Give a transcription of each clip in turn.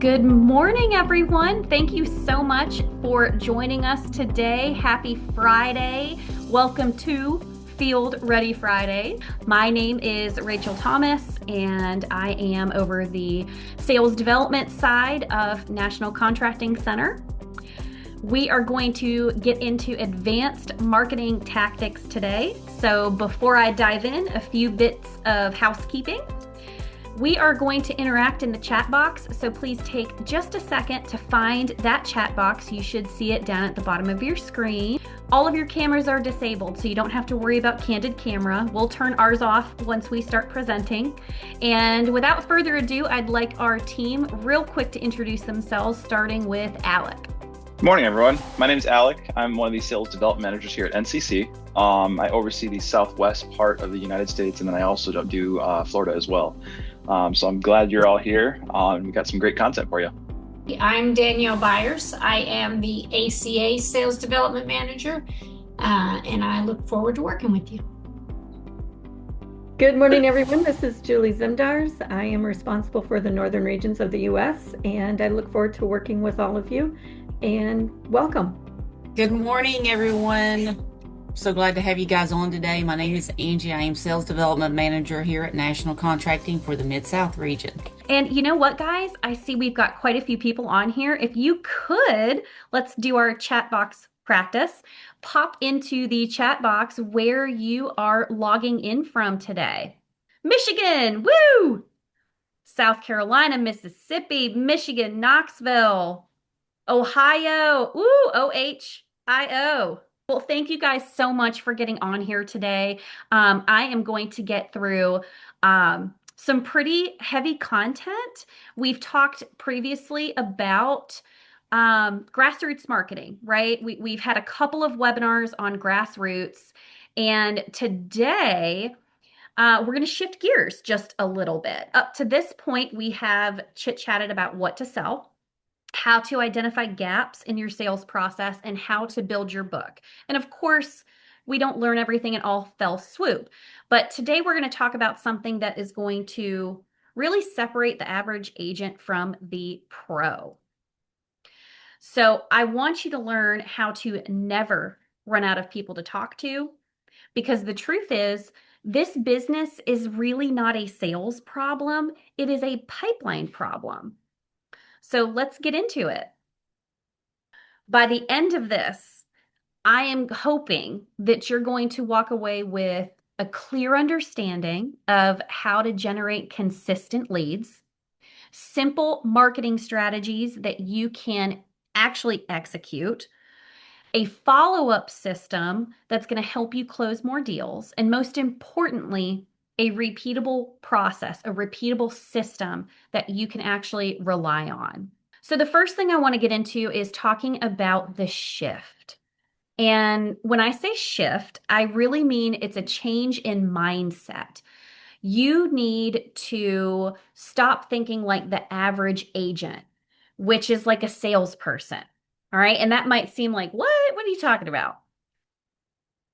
Good morning, everyone. Thank you so much for joining us today. Happy Friday. Welcome to Field Ready Fridays. My name is Rachel Thomas, and I am over the sales development side of National Contracting Center. We are going to get into advanced marketing tactics today. So before I dive in, a few bits of housekeeping. We are going to interact in the chat box, so please take just a second to find that chat box. You should see it down at the bottom of your screen. All of your cameras are disabled, so you don't have to worry about candid camera. We'll turn ours off once we start presenting. And without further ado, I'd like our team real quick to introduce themselves, starting with Alec. Good morning, everyone. My name is Alec. I'm one of the sales development managers here at NCC. I oversee the southwest part of the United States, and then I also do Florida as well. So I'm glad you're all here. We've got some great content for you. I'm Danielle Byers. I am the ACA Sales Development Manager, and I look forward to working with you. Good morning, everyone. This is Julie Zimdars. I am responsible for the northern regions of the U.S., and I look forward to working with all of you. And welcome. Good morning, everyone. So glad to have you guys on today. My name is Angie. I am Sales Development Manager here at National Contracting for the Mid-South region. And you know what, guys? I see we've got quite a few people on here. If you could, let's do our chat box practice. Pop into the chat box where you are logging in from today. Michigan, woo! South Carolina, Mississippi, Michigan, Knoxville, Ohio, ooh, OHIO. Well, thank you guys so much for getting on here today. I am going to get through some pretty heavy content. We've talked previously about grassroots marketing, right? We've had a couple of webinars on grassroots, and today we're going to shift gears just a little bit. Up to this point, we have chit-chatted about what to sell, how to identify gaps in your sales process, and how to build your book. And of course, we don't learn everything in all fell swoop. But today we're going to talk about something that is going to really separate the average agent from the pro. So I want you to learn how to never run out of people to talk to, because the truth is, this business is really not a sales problem. It is a pipeline problem. So let's get into it. By the end of this, I am hoping that you're going to walk away with a clear understanding of how to generate consistent leads, simple marketing strategies that you can actually execute, a follow-up system that's going to help you close more deals, and most importantly, a repeatable process, a repeatable system that you can actually rely on. So the first thing I want to get into is talking about the shift. And when I say shift, I really mean it's a change in mindset. You need to stop thinking like the average agent, which is like a salesperson. All right. And that might seem like, what? What are you talking about?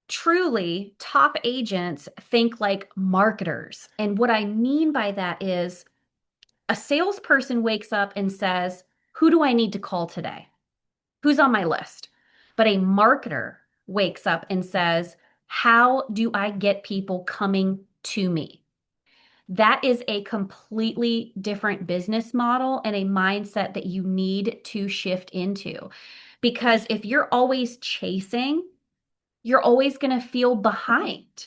Truly, top agents think like marketers. And what I mean by that is a salesperson wakes up and says, who do I need to call today? Who's on my list? But a marketer wakes up and says, how do I get people coming to me? That is a completely different business model and a mindset that you need to shift into. Because if you're always chasing, you're always going to feel behind.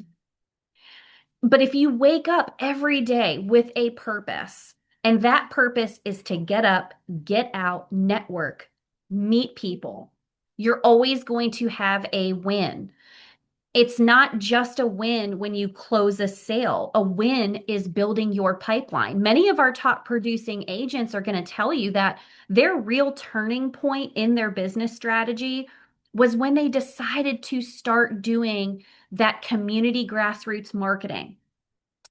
But if you wake up every day with a purpose, and that purpose is to get up, get out, network, meet people, you're always going to have a win. It's not just a win when you close a sale. A win is building your pipeline. Many of our top producing agents are going to tell you that their real turning point in their business strategy was when they decided to start doing that community grassroots marketing.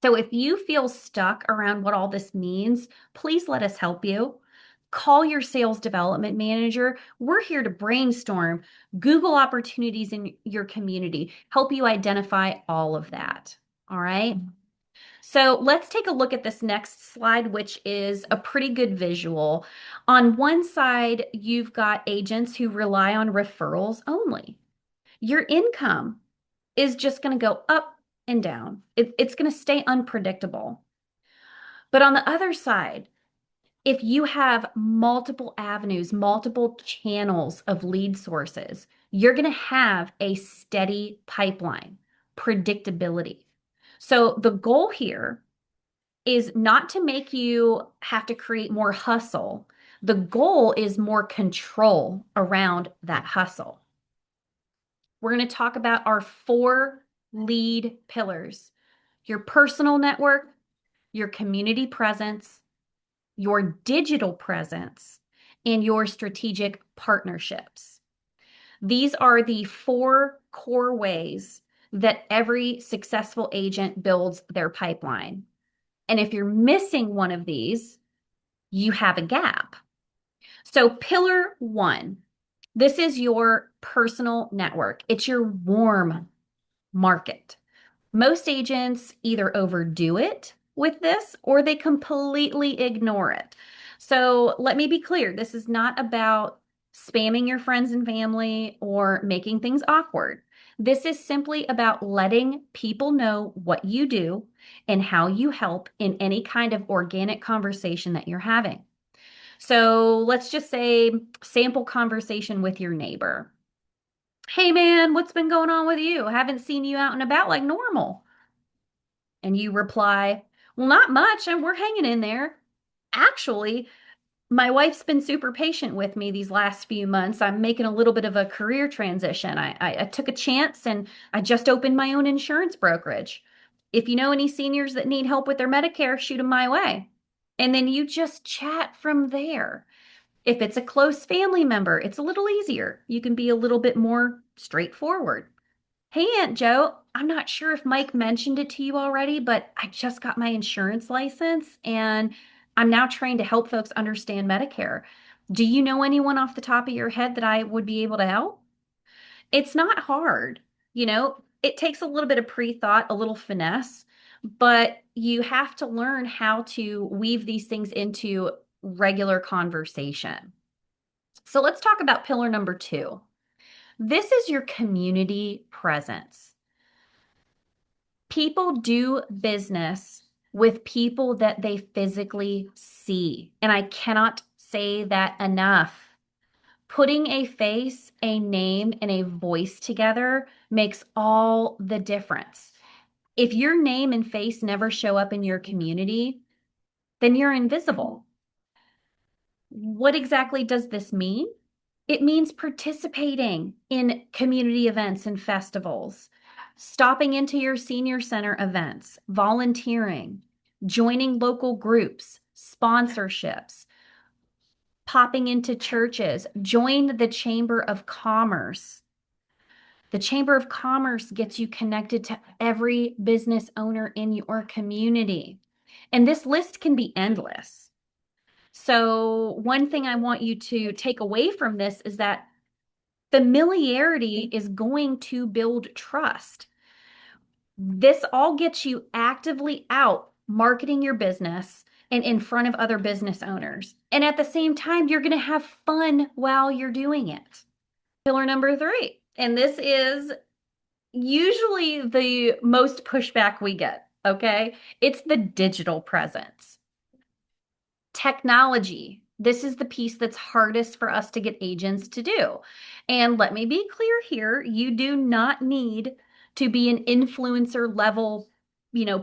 So if you feel stuck around what all this means, please let us help you. Call your sales development manager. We're here to brainstorm, Google opportunities in your community, help you identify all of that. All right. So let's take a look at this next slide, which is a pretty good visual. On one side, you've got agents who rely on referrals only. Your income is just going to go up and down. It's going to stay unpredictable. But on the other side, if you have multiple avenues, multiple channels of lead sources, you're going to have a steady pipeline, predictability. So the goal here is not to make you have to create more hustle. The goal is more control around that hustle. We're going to talk about our 4 lead pillars: your personal network, your community presence, your digital presence, and your strategic partnerships. These are the 4 core ways that every successful agent builds their pipeline. And if you're missing one of these, you have a gap. So, pillar 1, this is your personal network. It's your warm market. Most agents either overdo it with this or they completely ignore it. So let me be clear, this is not about spamming your friends and family or making things awkward. This is simply about letting people know what you do and how you help in any kind of organic conversation that you're having. So let's just say sample conversation with your neighbor. Hey man, what's been going on with you? I haven't seen you out and about like normal. And you reply, well, not much, and we're hanging in there. Actually, my wife's been super patient with me these last few months. I'm making a little bit of a career transition. I took a chance and I just opened my own insurance brokerage. If you know any seniors that need help with their Medicare, shoot them my way. And then you just chat from there. If it's a close family member, it's a little easier. You can be a little bit more straightforward. Hey, Aunt Joe, I'm not sure if Mike mentioned it to you already, but I just got my insurance license and I'm now trying to help folks understand Medicare. Do you know anyone off the top of your head that I would be able to help? It's not hard. It takes a little bit of pre-thought, a little finesse, but you have to learn how to weave these things into regular conversation. So let's talk about pillar number 2. This is your community presence. People do business with people that they physically see. And I cannot say that enough. Putting a face, a name, and a voice together makes all the difference. If your name and face never show up in your community, then you're invisible. What exactly does this mean? It means participating in community events and festivals, stopping into your senior center events, volunteering, joining local groups, sponsorships, popping into churches, join the Chamber of Commerce. The Chamber of Commerce gets you connected to every business owner in your community. And this list can be endless. So, one thing I want you to take away from this is that familiarity is going to build trust. This all gets you actively out marketing your business and in front of other business owners. And at the same time, you're going to have fun while you're doing it. Pillar number 3, and this is usually the most pushback we get, okay? It's the digital presence. Technology. This is the piece that's hardest for us to get agents to do. And let me be clear here, you do not need to be an influencer level,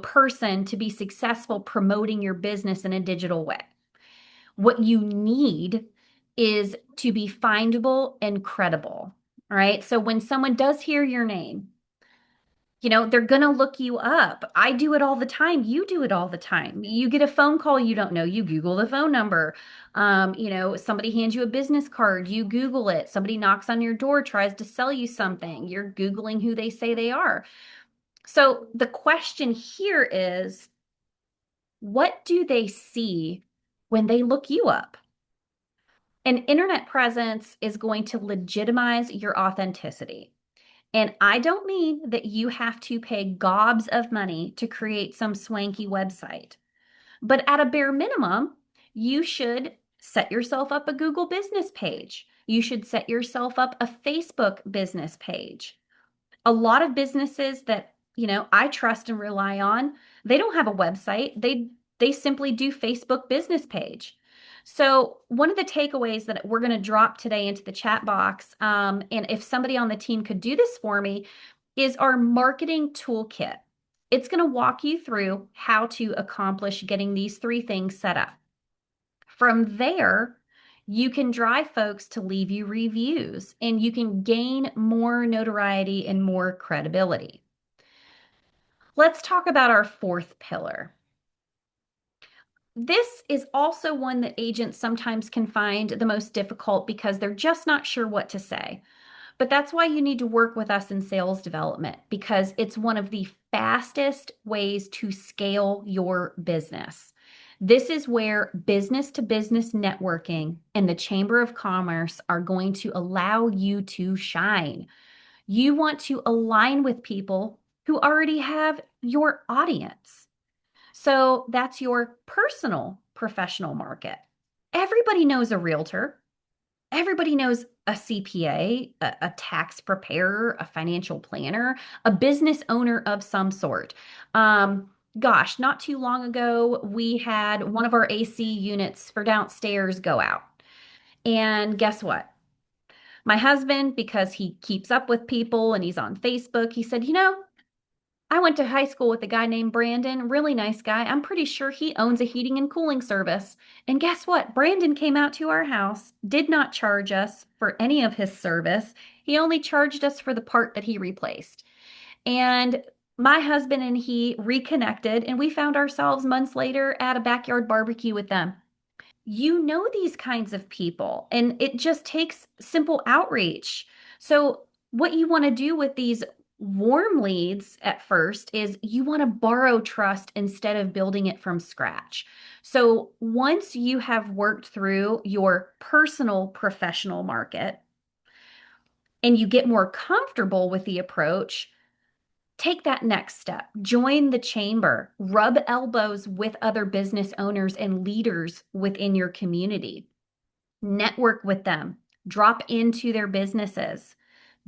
person to be successful promoting your business in a digital way. What you need is to be findable and credible. All right. So when someone does hear your name, they're going to look you up. I do it all the time. You do it all the time. You get a phone call you don't know, you Google the phone number. Somebody hands you a business card, you Google it. Somebody knocks on your door, tries to sell you something. You're Googling who they say they are. So the question here is, what do they see when they look you up? An internet presence is going to legitimize your authenticity. And I don't mean that you have to pay gobs of money to create some swanky website, but at a bare minimum, you should set yourself up a Google business page. You should set yourself up a Facebook business page. A lot of businesses that, I trust and rely on, they don't have a website. They simply do Facebook business page. So one of the takeaways that we're going to drop today into the chat box, and if somebody on the team could do this for me, is our marketing toolkit. It's going to walk you through how to accomplish getting these three things set up. From there, you can drive folks to leave you reviews and you can gain more notoriety and more credibility. Let's talk about our fourth pillar. This is also one that agents sometimes can find the most difficult because they're just not sure what to say. But that's why you need to work with us in sales development, because it's one of the fastest ways to scale your business. This is where business to business networking and the Chamber of Commerce are going to allow you to shine. You want to align with people who already have your audience. So that's your personal professional market. Everybody knows a realtor. Everybody knows a CPA, a tax preparer, a financial planner, a business owner of some sort. Gosh, not too long ago, we had one of our AC units for downstairs go out. And guess what? My husband, because he keeps up with people and he's on Facebook, he said, I went to high school with a guy named Brandon, really nice guy. I'm pretty sure he owns a heating and cooling service. And guess what? Brandon came out to our house, did not charge us for any of his service. He only charged us for the part that he replaced. And my husband and he reconnected, and we found ourselves months later at a backyard barbecue with them. You know these kinds of people, and it just takes simple outreach. So, what you want to do with these warm leads at first is you want to borrow trust instead of building it from scratch. So, once you have worked through your personal professional market and you get more comfortable with the approach, take that next step. Join the chamber, rub elbows with other business owners and leaders within your community. Network with them, drop into their businesses.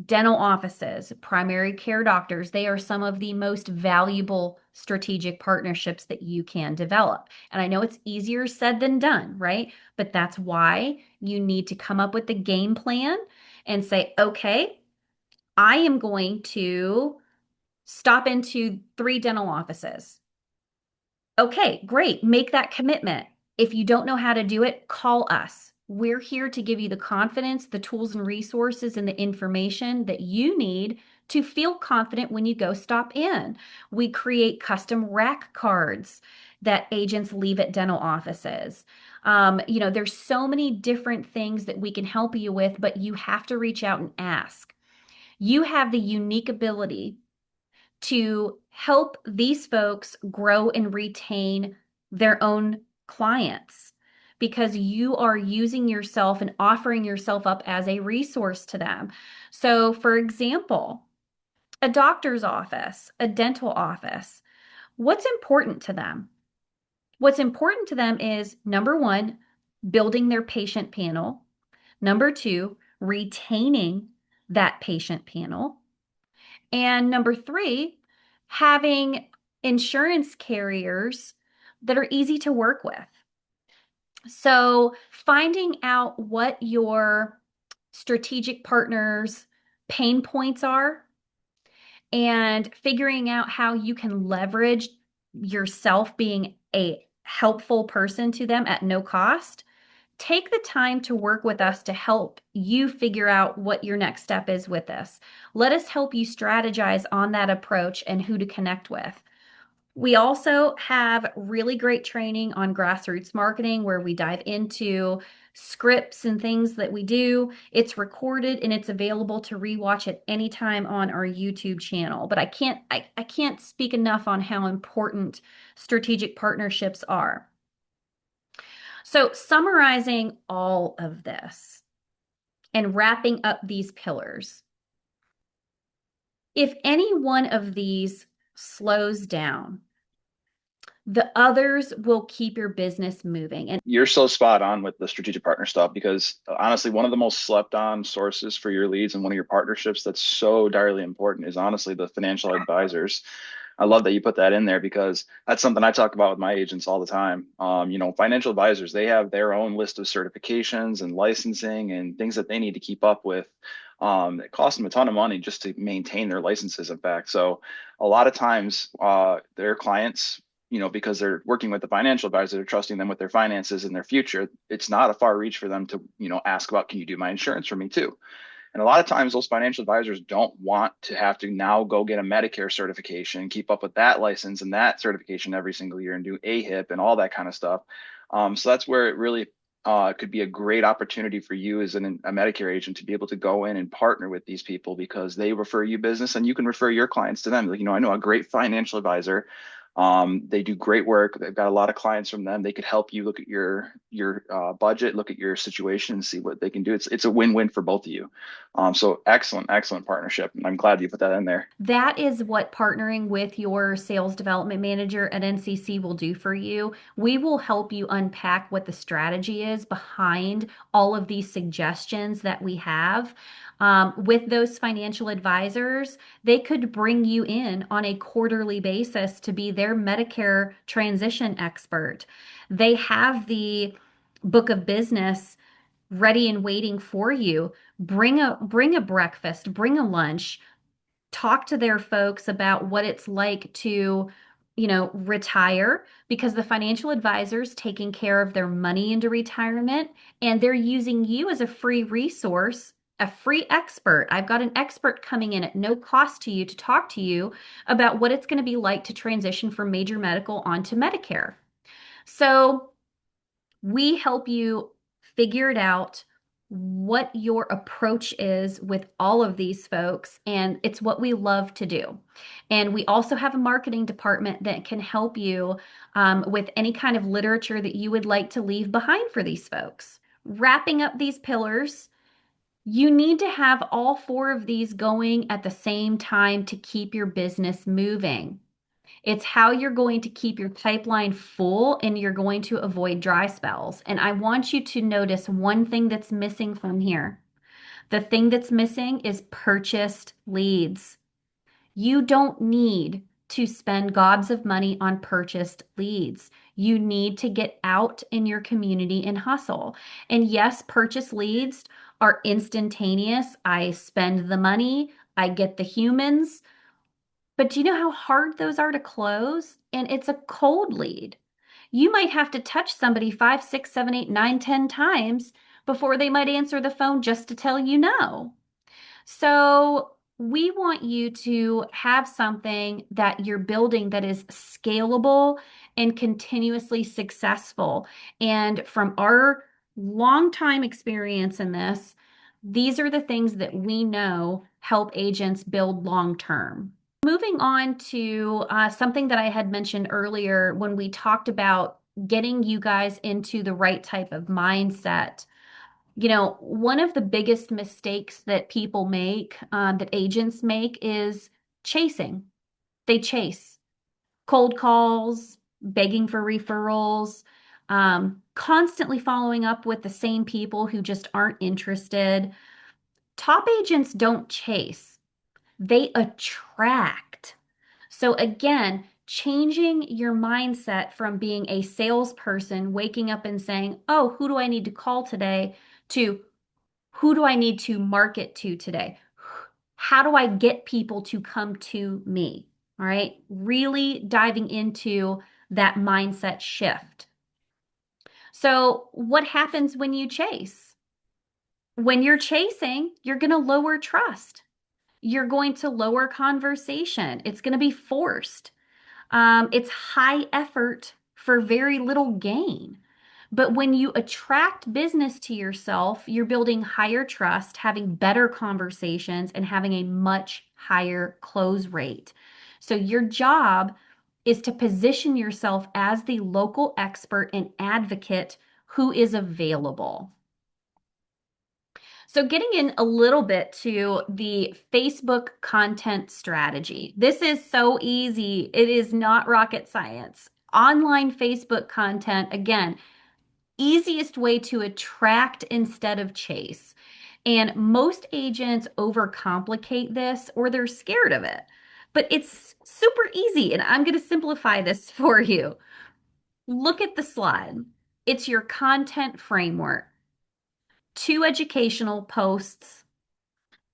Dental offices, primary care doctors, they are some of the most valuable strategic partnerships that you can develop. And I know it's easier said than done, right? But that's why you need to come up with the game plan and say, okay, I am going to stop into 3 dental offices. Okay, great. Make that commitment. If you don't know how to do it, call us. We're here to give you the confidence, the tools and resources, and the information that you need to feel confident when you go stop in. We create custom rack cards that agents leave at dental offices. There's so many different things that we can help you with, but you have to reach out and ask. You have the unique ability to help these folks grow and retain their own clients because you are using yourself and offering yourself up as a resource to them. So, for example, a doctor's office, a dental office, what's important to them? What's important to them is number one, building their patient panel. Number two, retaining that patient panel. And number three, having insurance carriers that are easy to work with. So finding out what your strategic partners' pain points are and figuring out how you can leverage yourself being a helpful person to them at no cost. Take the time to work with us to help you figure out what your next step is with this. Let us help you strategize on that approach and who to connect with. We also have really great training on grassroots marketing where we dive into scripts and things that we do. It's recorded and it's available to rewatch at any time on our YouTube channel. But I can't speak enough on how important strategic partnerships are. So, summarizing all of this and wrapping up these pillars, If any one of these slows down, the others will keep your business moving. And You're so spot on with the strategic partner stuff because honestly, one of the most slept on sources for your leads and one of your partnerships that's so direly important is honestly the financial advisors. I love that you put that in there because that's something I talk about with my agents all the time. Financial advisors, they have their own list of certifications and licensing and things that they need to keep up with. It costs them a ton of money just to maintain their licenses, in fact. So a lot of times their clients, because they're working with the financial advisor, they're trusting them with their finances and their future. It's not a far reach for them to, ask about, can you do my insurance for me too? And a lot of times those financial advisors don't want to have to now go get a Medicare certification, keep up with that license and that certification every single year and do AHIP and all that kind of stuff. So that's where it really could be a great opportunity for you as a Medicare agent to be able to go in and partner with these people because they refer you business and you can refer your clients to them. Like, I know a great financial advisor. They do great work. They've got a lot of clients from them. They could help you look at your budget, look at your situation, and see what they can do. It's a win-win for both of you. So excellent partnership. And I'm glad you put that in there. that is what partnering with your sales development manager at NCC will do for you. We will help you unpack what the strategy is behind all of these suggestions that we have. With those financial advisors, they could bring you in on a quarterly basis to be their Medicare transition expert. They have the book of business ready and waiting for you. Bring a breakfast, bring a lunch, talk to their folks about what it's like to, retire because the financial advisor's taking care of their money into retirement and they're using you as a free resource, a free expert. I've got an expert coming in at no cost to you to talk to you about what it's going to be like to transition from major medical onto Medicare. So we help you figure it out what your approach is with all of these folks, and it's what we love to do. And we also have a marketing department that can help you with any kind of literature that you would like to leave behind for these folks. Wrapping up these pillars, you need to have all four of these going at the same time to keep your business moving. It's how you're going to keep your pipeline full and you're going to avoid dry spells. And I want you to notice one thing that's missing from here. The thing that's missing is purchased leads. You don't need to spend gobs of money on purchased leads. You need to get out in your community and hustle. And yes, purchase leads are instantaneous. I spend the money, I get the humans. But do you know how hard those are to close? And it's a cold lead. You might have to touch somebody 5, 6, 7, 8, 9, 10 times before they might answer the phone just to tell you no. So we want you to have something that you're building that is scalable and continuously successful. And from our longtime experience in this, these are the things that we know help agents build long term. Moving on to something that I had mentioned earlier when we talked about getting you guys into the right type of mindset. One of the biggest mistakes that people make, that agents make, is chasing. They chase cold calls, begging for referrals, constantly following up with the same people who just aren't interested. Top agents don't chase, they attract. So again, changing your mindset from being a salesperson, waking up and saying, oh, who do I need to call today, to who do I need to market to today? How do I get people to come to me? All right. Really diving into that mindset shift. So, what happens when you chase? When you're chasing, you're going to lower trust. You're going to lower conversation. It's going to be forced. It's high effort for very little gain. But when you attract business to yourself, you're building higher trust, having better conversations, and having a much higher close rate. So your job is to position yourself as the local expert and advocate who is available. So, getting in a little bit to the Facebook content strategy. This is so easy. It is not rocket science. Online Facebook content, again, easiest way to attract instead of chase. And most agents overcomplicate this or they're scared of it. But it's super easy, and I'm going to simplify this for you. Look at the slide. It's your content framework, two educational posts,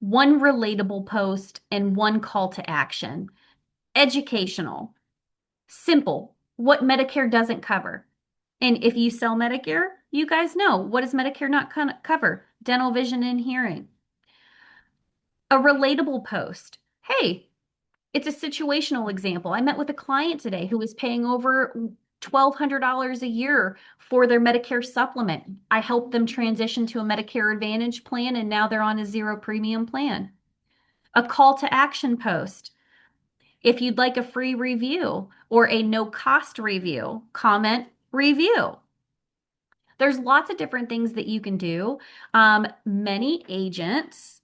one relatable post, and one call to action. Educational, simple, what Medicare doesn't cover. And if you sell Medicare, you guys know, what does Medicare not cover? Dental, vision, and hearing. A relatable post. Hey, it's a situational example. I met with a client today who was paying over $1,200 a year for their Medicare supplement. I helped them transition to a Medicare Advantage plan, and now they're on a zero premium plan. A call to action post. If you'd like a free review or a no cost review, comment review. There's lots of different things that you can do. Many agents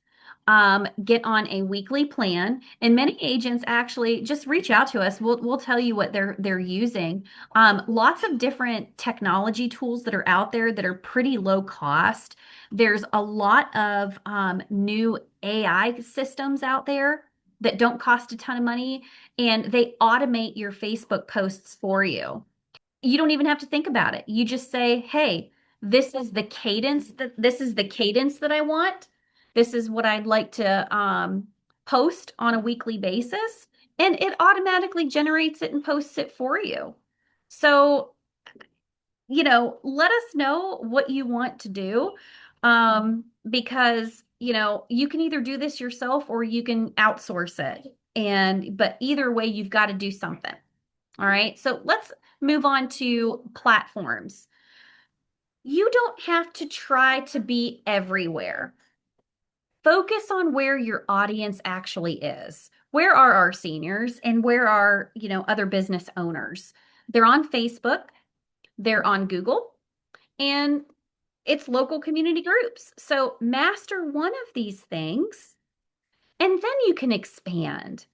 get on a weekly plan, and many agents actually just reach out to us. We'll tell you what they're using. Lots of different technology tools that are out there that are pretty low cost. There's a lot of new AI systems out there that don't cost a ton of money, and they automate your Facebook posts for you. You don't even have to think about it. You just say, "Hey, this is the cadence that I want. This is what I'd like to post on a weekly basis," and it automatically generates it and posts it for you. So, let us know what you want to do, because you can either do this yourself or you can outsource it. But either way, you've got to do something. All right, so let's move on to platforms. You don't have to try to be everywhere. Focus on where your audience actually is. Where are our seniors and where are, other business owners? They're on Facebook, they're on Google, and it's local community groups. So master one of these things and then you can expand.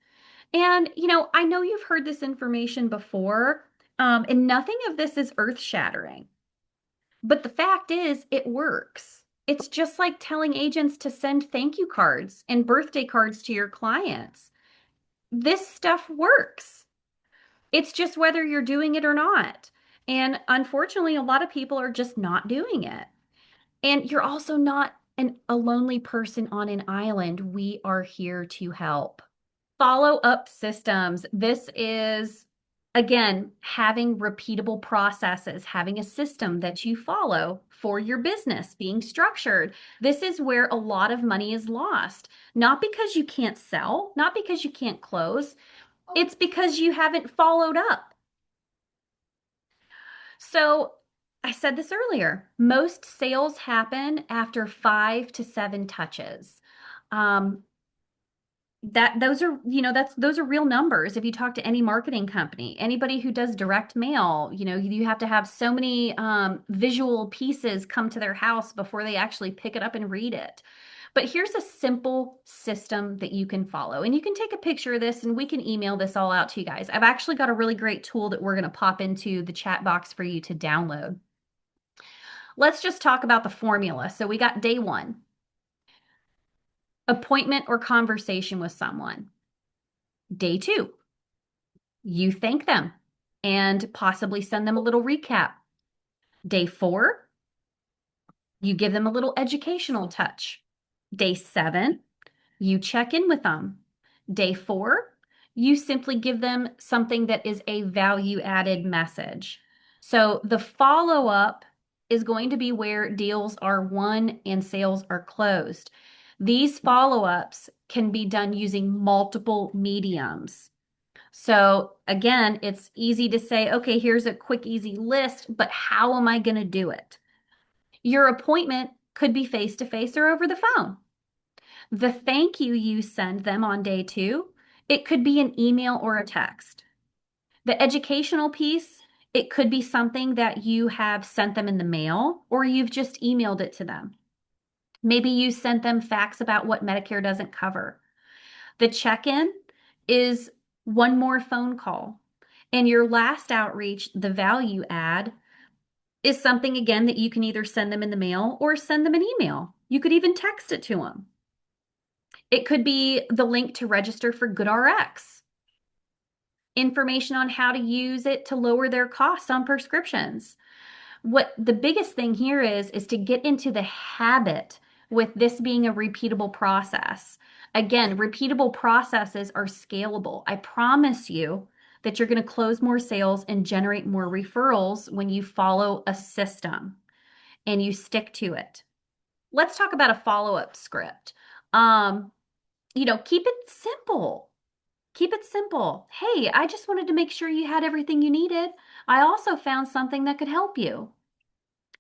And, I know you've heard this information before, and nothing of this is earth-shattering. But the fact is, it works. It's just like telling agents to send thank you cards and birthday cards to your clients. This stuff works. It's just whether you're doing it or not. And unfortunately, a lot of people are just not doing it. And you're also not a lonely person on an island. We are here to help. Follow-up systems. This is, again, having repeatable processes, having a system that you follow for your business, being structured. This is where a lot of money is lost. Not because you can't sell, not because you can't close. It's because you haven't followed up. So I said this earlier, most sales happen after 5 to 7 touches. Those are those are real numbers. If you talk to any marketing company, anybody who does direct mail, you have to have so many visual pieces come to their house before they actually pick it up and read it. But here's a simple system that you can follow, and you can take a picture of this and we can email this all out to you guys. I've actually got a really great tool that we're going to pop into the chat box for you to download. Let's just talk about the formula. So we got day 1. Appointment or conversation with someone. Day 2, you thank them and possibly send them a little recap. Day 4, you give them a little educational touch. Day 7, you check in with them. Day 4, you simply give them something that is a value-added message. So the follow-up is going to be where deals are won and sales are closed. These follow-ups can be done using multiple mediums. So again, it's easy to say, okay, here's a quick, easy list, but how am I going to do it? Your appointment could be face-to-face or over the phone. The thank you send them on day 2, it could be an email or a text. The educational piece, it could be something that you have sent them in the mail or you've just emailed it to them. Maybe you sent them facts about what Medicare doesn't cover. The check-in is one more phone call. And your last outreach, the value add, is something again that you can either send them in the mail or send them an email. You could even text it to them. It could be the link to register for GoodRx, information on how to use it to lower their costs on prescriptions. What the biggest thing here is to get into the habit with this being a repeatable process. Again, repeatable processes are scalable. I promise you that you're going to close more sales and generate more referrals when you follow a system and you stick to it. Let's talk about a follow-up script. Keep it simple. Keep it simple. Hey, I just wanted to make sure you had everything you needed. I also found something that could help you.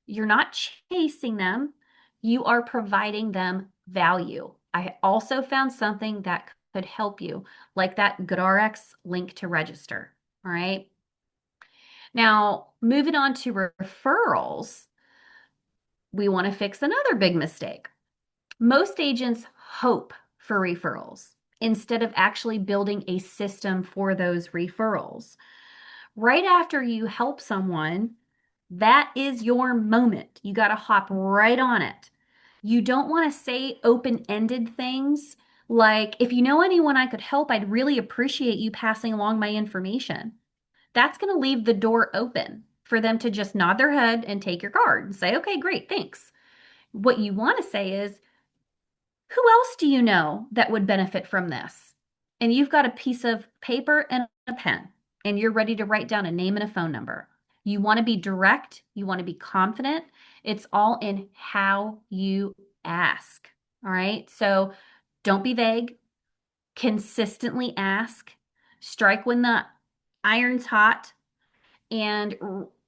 You're not chasing them. You are providing them value. I also found something that could help you, like that GoodRx link to register. All right. Now, moving on to referrals, we want to fix another big mistake. Most agents hope for referrals instead of actually building a system for those referrals. Right after you help someone, that is your moment. You got to hop right on it. You don't want to say open-ended things like, if you know anyone I could help, I'd really appreciate you passing along my information. That's going to leave the door open for them to just nod their head and take your card and say, okay, great, thanks. What you want to say is, who else do you know that would benefit from this? And you've got a piece of paper and a pen, and you're ready to write down a name and a phone number. You want to be direct. You want to be confident. It's all in how you ask. All right. So don't be vague. Consistently ask. Strike when the iron's hot, and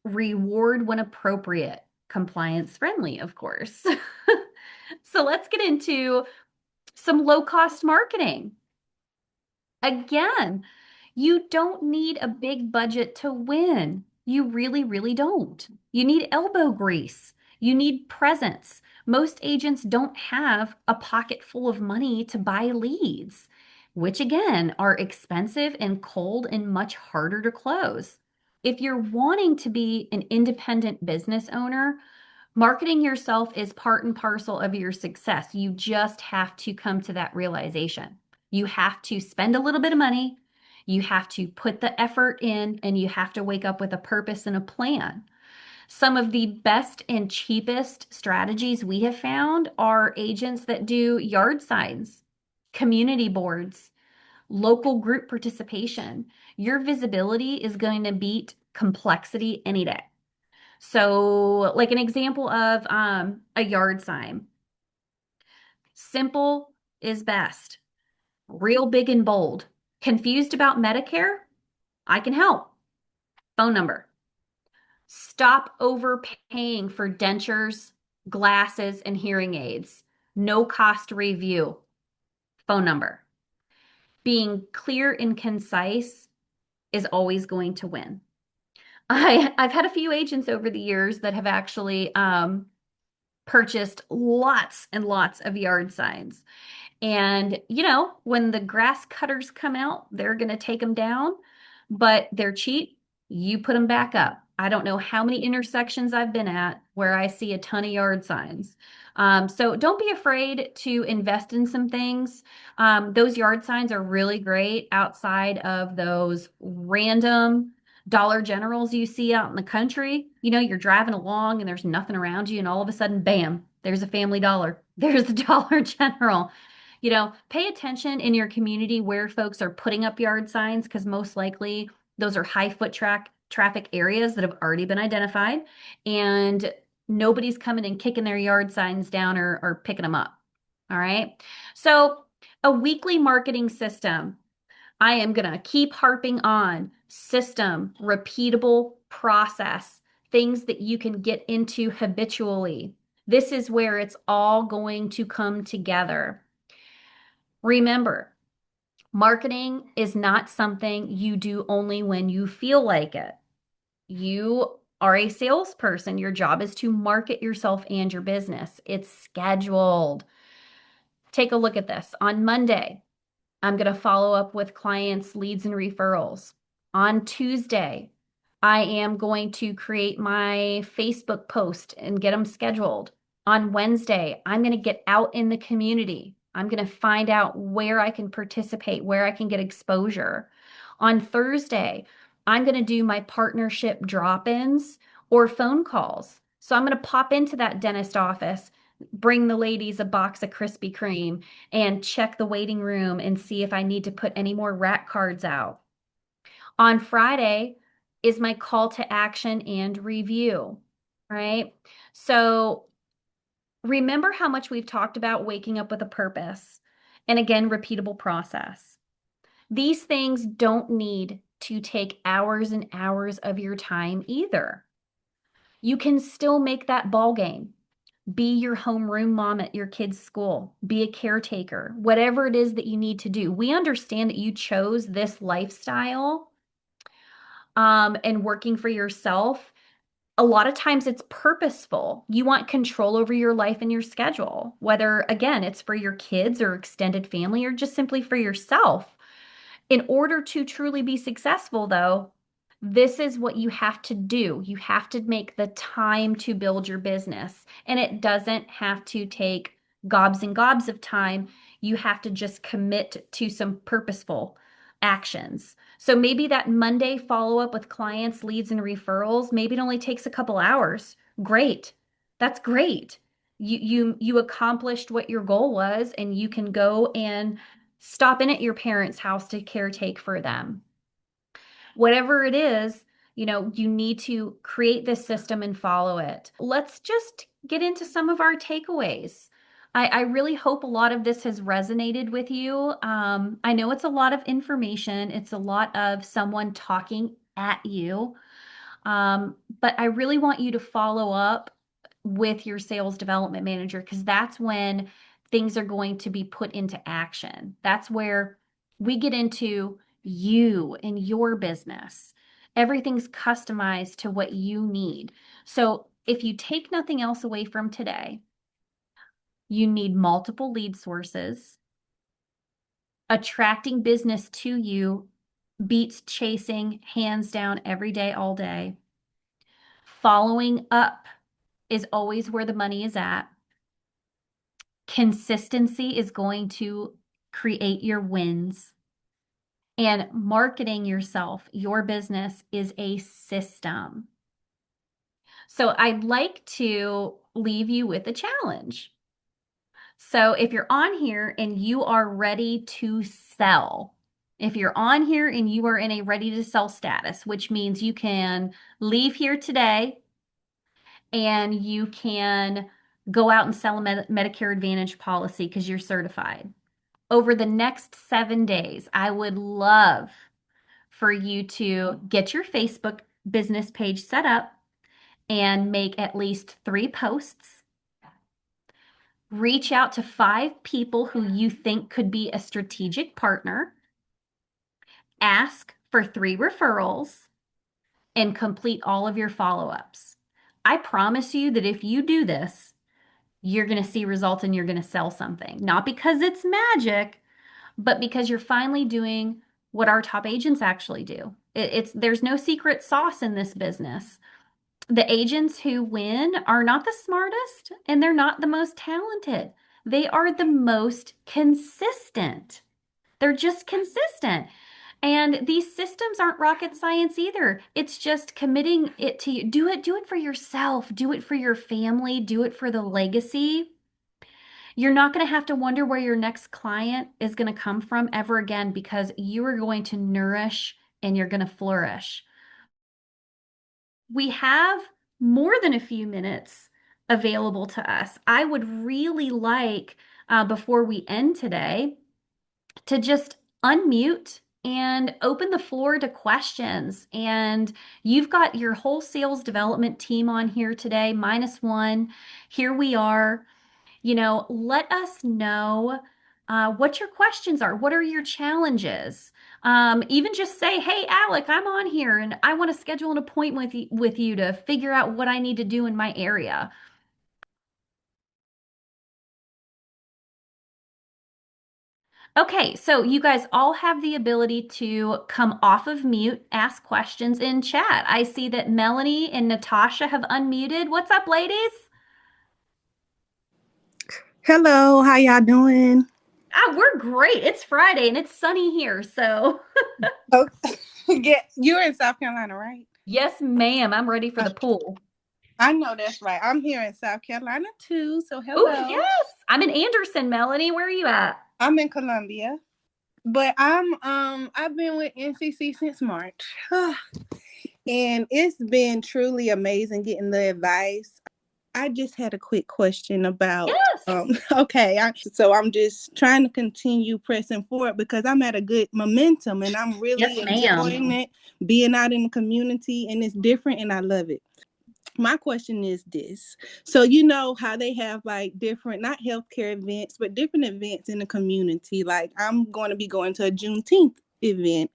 reward when appropriate. Compliance friendly, of course. So let's get into some low-cost marketing. Again, you don't need a big budget to win. You really, really don't. You need elbow grease. You need presence. Most agents don't have a pocket full of money to buy leads, which again are expensive and cold and much harder to close. If you're wanting to be an independent business owner, marketing yourself is part and parcel of your success. You just have to come to that realization. You have to spend a little bit of money, you have to put the effort in, and you have to wake up with a purpose and a plan. Some of the best and cheapest strategies we have found are agents that do yard signs, community boards, local group participation. Your visibility is going to beat complexity any day. So, like an example of a yard sign, simple is best, real big and bold. Confused about Medicare? I can help. Phone number. Stop overpaying for dentures, glasses, and hearing aids. No cost review. Phone number. Being clear and concise is always going to win. I've had a few agents over the years that have actually purchased lots and lots of yard signs. And, when the grass cutters come out, they're going to take them down, but they're cheap. You put them back up. I don't know how many intersections I've been at where I see a ton of yard signs. So don't be afraid to invest in some things. Those yard signs are really great outside of those random Dollar Generals you see out in the country. You're driving along and there's nothing around you, and all of a sudden, bam, there's a Family Dollar. There's a Dollar General. Pay attention in your community where folks are putting up yard signs, because most likely those are high foot traffic areas that have already been identified, and nobody's coming and kicking their yard signs down or picking them up. All right. So a weekly marketing system. I am going to keep harping on system, repeatable process, things that you can get into habitually. This is where it's all going to come together. Remember, marketing is not something you do only when you feel like it. You are a salesperson. Your job is to market yourself and your business. It's scheduled. Take a look at this. On Monday, I'm going to follow up with clients, leads, and referrals. On Tuesday, I am going to create my Facebook post and get them scheduled. On Wednesday, I'm going to get out in the community. I'm going to find out where I can participate, where I can get exposure. On Thursday, I'm going to do my partnership drop-ins or phone calls. So I'm going to pop into that dentist office, bring the ladies a box of Krispy Kreme, and check the waiting room and see if I need to put any more rack cards out. On Friday is my call to action and review, right? So remember how much we've talked about waking up with a purpose and again, repeatable process. These things don't need to take hours and hours of your time either. You can still make that ball game. Be your homeroom mom at your kid's school. Be a caretaker. Whatever it is that you need to do. We understand that you chose this lifestyle and working for yourself. A lot of times it's purposeful. You want control over your life and your schedule, whether, again, it's for your kids or extended family or just simply for yourself. In order to truly be successful, though, this is what you have to do. You have to make the time to build your business. And it doesn't have to take gobs and gobs of time. You have to just commit to some purposeful actions. So maybe that Monday follow up with clients, leads, and referrals, maybe it only takes a couple hours. Great. That's great. You accomplished what your goal was, and you can go and stop in at your parents' house to caretake for them. Whatever it is, you need to create this system and follow it. Let's just get into some of our takeaways. I really hope a lot of this has resonated with you. I know it's a lot of information. It's a lot of someone talking at you. But I really want you to follow up with your sales development manager because that's when things are going to be put into action. That's where we get into you and your business. Everything's customized to what you need. So if you take nothing else away from today, you need multiple lead sources. Attracting business to you beats chasing hands down every day, all day. Following up is always where the money is at. Consistency is going to create your wins. And marketing yourself, your business, is a system. So I'd like to leave you with a challenge. So if you're on here and you are ready to sell, if you're on here and you are in a ready to sell status, which means you can leave here today and you can go out and sell a Medicare Advantage policy because you're certified. Over the next 7 days, I would love for you to get your Facebook business page set up and make at least 3 posts. Reach out to 5 people who you think could be a strategic partner. Ask for 3 referrals and complete all of your follow-ups. I promise you that if you do this, you're going to see results and you're going to sell something. Not because it's magic, but because you're finally doing what our top agents actually do. There's no secret sauce in this business. The agents who win are not the smartest and they're not the most talented. They are the most consistent. They're just consistent. And these systems aren't rocket science either. It's just committing it to you. Do it for yourself. Do it for your family. Do it for the legacy. You're not going to have to wonder where your next client is going to come from ever again because you are going to nourish and you're going to flourish. We have more than a few minutes available to us. I would really like, before we end today, to just unmute and open the floor to questions. And you've got your whole sales development team on here today, -1. Here we are. Let us know what your questions are. What are your challenges? Even just say, "Hey, Alec, I'm on here and I want to schedule an appointment with you to figure out what I need to do in my area." Okay, so you guys all have the ability to come off of mute, ask questions in chat. I see that Melanie and Natasha have unmuted. What's up, ladies? Hello, how y'all doing? Ah, we're great. It's Friday and it's sunny here, so Oh, yeah, you're in South Carolina, right? yes, ma'am. I'm ready for the pool. I know that's right. I'm here in South Carolina too. So Oh, hello. yes. I'm in Anderson, Melanie. Where are you at? I'm in Columbia, but I've been with NCC since March, and it's been truly amazing getting the advice. I just had a quick question about Yes. okay, so I'm just trying to continue pressing forward because I'm at a good momentum and I'm Yes, really ma'am. enjoying it, being out in the community, and it's different and I love it. My question is this. So you know how they have like different, not healthcare events, but different events in the community. Like I'm going to be going to a Juneteenth event,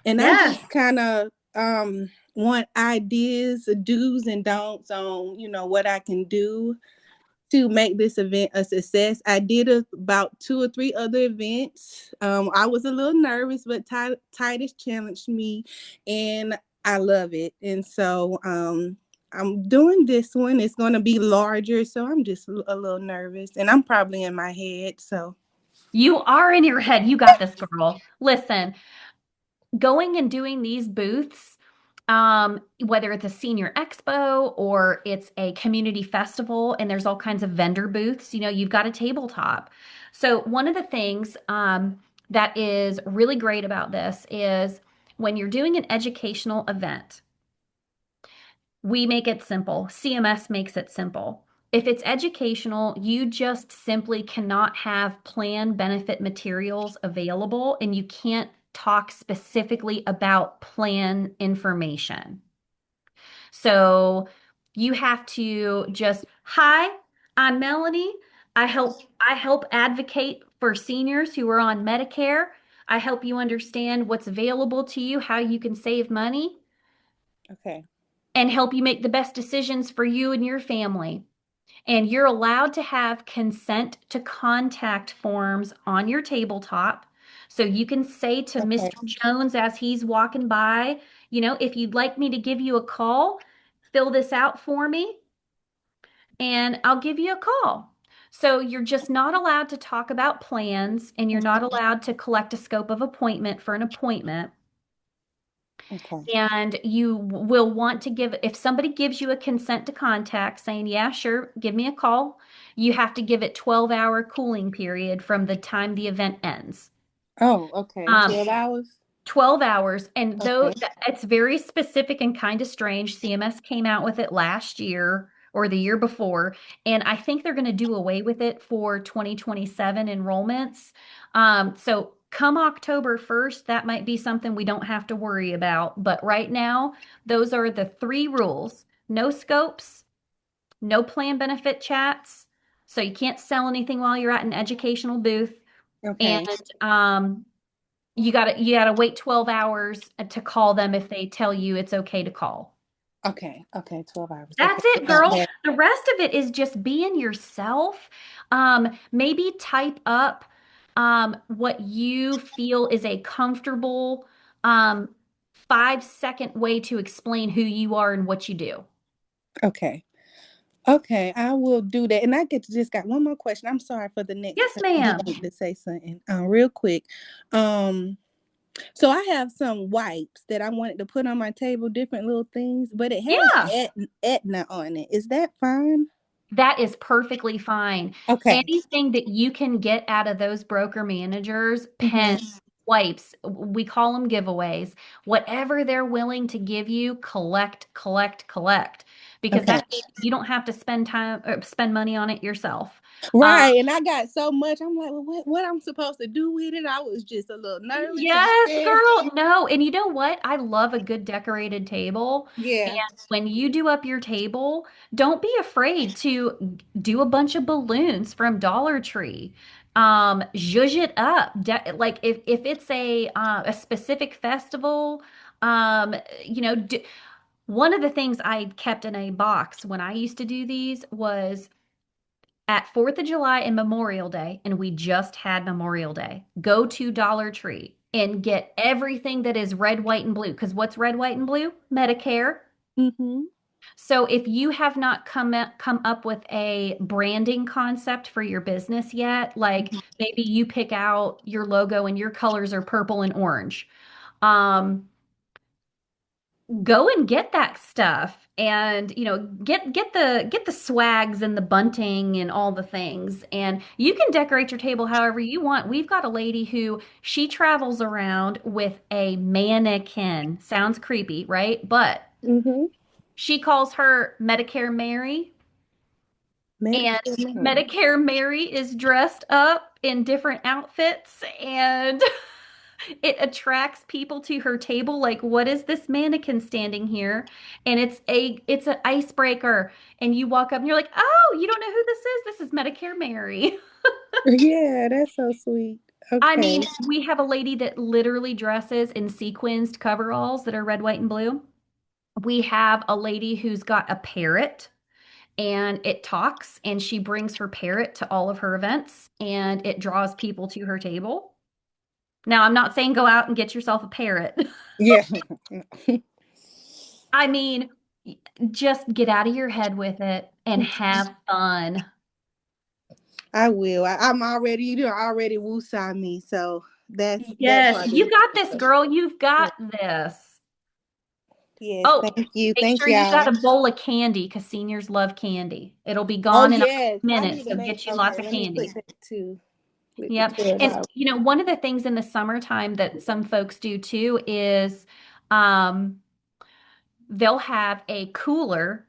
and I Yes. just kind of want ideas, do's and don'ts on what I can do to make this event a success. I did about 2 or 3 other events. I was a little nervous, but Titus challenged me, and I love it. And so I'm doing this one. It's going to be larger, so I'm just a little nervous, and I'm probably in my head. So You are in your head. You got this, girl. Listen, going and doing these booths, whether it's a senior expo or it's a community festival, and there's all kinds of vendor booths, you've got a tabletop. So one of the things that is really great about this is when you're doing an educational event, we make it simple. CMS makes it simple. If it's educational, you just simply cannot have plan benefit materials available and you can't talk specifically about plan information. So you have to just, "Hi, I'm Melanie. I help advocate for seniors who are on Medicare. I help you understand what's available to you, how you can save money okay, and help you make the best decisions for you and your family. And you're allowed to have consent to contact forms on your tabletop. So you can say to okay, Mr. Jones as he's walking by, if you'd like me to give you a call, fill this out for me and I'll give you a call." So you're just not allowed to talk about plans and you're not allowed to collect a scope of appointment for an appointment. okay, And you will want to give, if somebody gives you a consent to contact saying, "Yeah, sure, give me a call," you have to give it 12-hour cooling period from the time the event ends. oh, okay, Um, 12 hours, 12 hours. And though okay, it's very specific and kind of strange, CMS came out with it last year or the year before, and I think they're going to do away with it for 2027 enrollments. So come October 1st, that might be something we don't have to worry about. But right now, those are the 3 rules: no scopes, no plan benefit chats. So you can't sell anything while you're at an educational booth. And okay, you gotta wait 12 hours to call them if they tell you it's okay to call. okay, okay, 12 hours, okay, That's it, got girl. that. The rest of it is just being yourself. Maybe type up what you feel is a comfortable 5-second way to explain who you are and what you do. Okay. Okay, I will do that. And I get to just got one more question. I'm sorry for the next Yes, person who ma'am. wanted to say something. Real quick. Um, so I have some wipes that I wanted to put on my table, different little things, but it has Yeah. Etna on it. Is that fine? That is perfectly fine. Okay. Anything that you can get out of those broker managers, Hmm. pens, wipes, we call them giveaways. Whatever they're willing to give you, collect, collect, collect, because Okay. that means you don't have to spend time or spend money on it yourself. Um, Right. And I got so much. I'm like, well, what I'm supposed to do with it? I was just a little nervous and Yes, scared. girl. No. And you know what? I love a good decorated table. And Yeah. when you do up your table, don't be afraid to do a bunch of balloons from Dollar Tree. Zhuzh it up. Like if it's a specific festival, um, you know, one of the things I kept in a box when I used to do these was at 4th of July and Memorial Day, and we just had Memorial Day. Go to Dollar Tree and get everything that is red, white, and blue. Because what's red, white, and blue? Medicare. Mm-hmm. So if you have not come up with a branding concept for your business yet, like maybe you pick out your logo and your colors are purple and orange. Um, Go and get that stuff and get the swags and the bunting and all the things, and you can decorate your table however you want. We've got a lady who she travels around with a mannequin. Sounds creepy, right? But Mm-hmm. she calls her Medicare Mary, and Medicare Mary. Medicare Mary is dressed up in different outfits, and it attracts people to her table. Like, what is this mannequin standing here? And it's an icebreaker. And you walk up and you're like, oh, you don't know who this is? This is Medicare Mary. Yeah, that's so sweet. I Okay. mean, we have a lady that literally dresses in sequins coveralls that are red, white, and blue. We have a lady who's got a parrot and it talks, and she brings her parrot to all of her events and it draws people to her table. Now, I'm not saying go out and get yourself a parrot. Yeah. I mean, just get out of your head with it and have fun. I will. I'm already, already woo-saw me. So that Yes, part is you got this, girl. You've yeah. got this. Yes. Oh, Thank you. make Thank sure you y'all. got a bowl of candy because seniors love candy. It'll be Oh gone in a yes. I minute, need to so make get you okay, lots of let me put candy. that too with the Yep. And $12. one of the things in the summertime that some folks do too is um they'll have a cooler,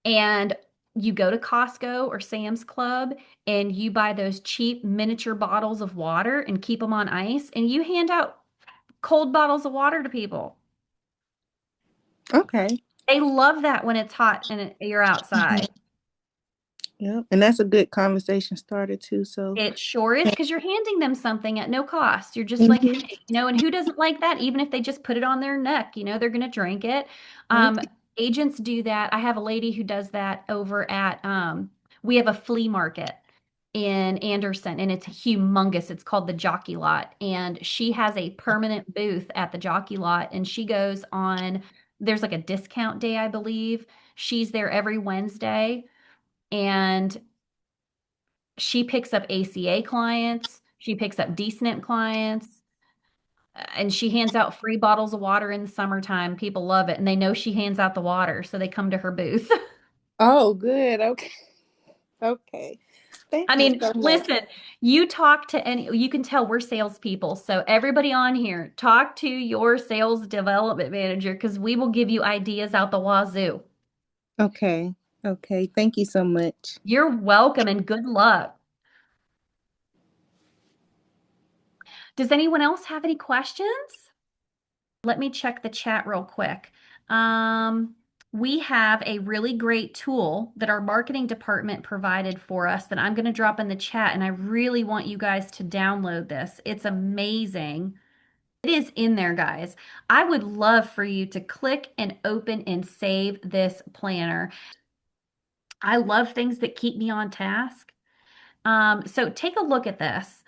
and you go to Costco or Sam's Club and you buy those cheap miniature bottles of water and keep them on ice, and you hand out cold bottles of water to people. Okay. They love that when it's hot and you're outside. Yeah. And that's a good conversation starter too. So It sure is, because you're handing them something at no cost. You're just like, mhm. hey, and who doesn't like that? Even if they just put it on their neck, they're going to drink it. Okay. Agents do that. I have a lady who does that over at, we have a flea market in Anderson, and it's humongous. It's called the Jockey Lot. And she has a permanent booth at the Jockey Lot, and she goes on, there's like a discount day, I believe. She's there every Wednesday, and she picks up ACA clients, she picks up DSNP clients, and she hands out free bottles of water in the summertime. People love it, and they know she hands out the water, so they come to her booth. Oh, good. Okay. Okay. Thank I you mean, so much. listen, you talk to you can tell we're salespeople. So everybody on here, talk to your sales development manager because we will give you ideas out the wazoo. Okay. Okay. Thank you so much. You're welcome and good luck. Does anyone else have any questions? Let me check the chat real quick. Um, we have a really great tool that our marketing department provided for us that I'm going to drop in the chat, and I really want you guys to download this. It's amazing. It is in there, guys. I would love for you to click and open and save this planner. I love things that keep me on task. So take a look at this.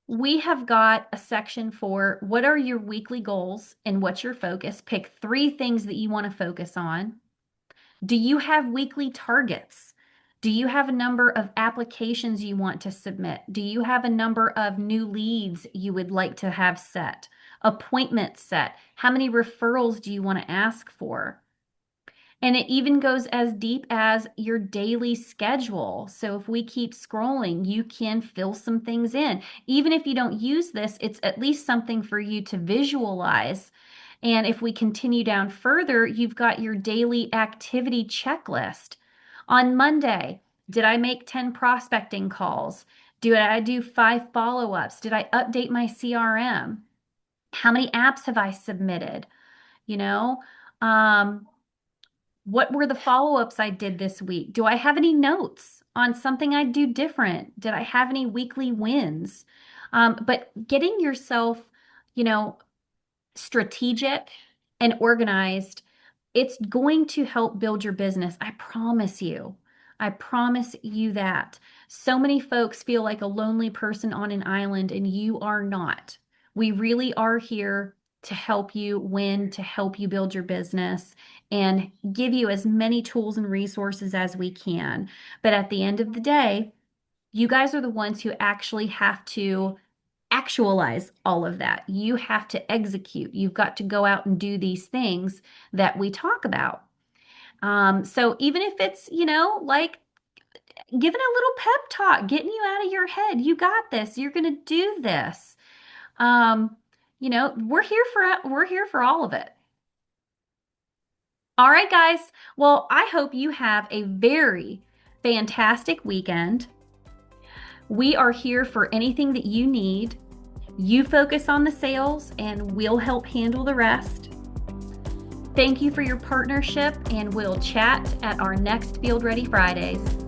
We have got a section for what are your weekly goals and what's your focus. Pick 3 things that you want to focus on. Do you have weekly targets? Do you have a number of applications you want to submit? Do you have a number of new leads you would like to have set? Appointments set? How many referrals do you want to ask for? And it even goes as deep as your daily schedule. So if we keep scrolling, you can fill some things in. Even if you don't use this, it's at least something for you to visualize. And if we continue down further, you've got your daily activity checklist. On Monday, did I make 10 prospecting calls? Did I do 5 follow-ups? Did I update my CRM? How many apps have I submitted? You know, um, what were the follow-ups I did this week? Do I have any notes on something I'd do different? Did I have any weekly wins? But getting yourself, you know, strategic and organized, it's going to help build your business. I promise you. I promise you that. So many folks feel like a lonely person on an island, and you are not. We really are here to help you win, to help you build your business, and give you as many tools and resources as we can. But at the end of the day, you guys are the ones who actually have to actualize all of that. You have to execute. You've got to go out and do these things that we talk about. So even if it's, like giving a little pep talk, getting you out of your head, you got this. You're going to do this. We're here for all of it. All right, guys. Well, I hope you have a very fantastic weekend. We are here for anything that you need. You focus on the sales and we'll help handle the rest. Thank you for your partnership, and we'll chat at our next Field Ready Fridays.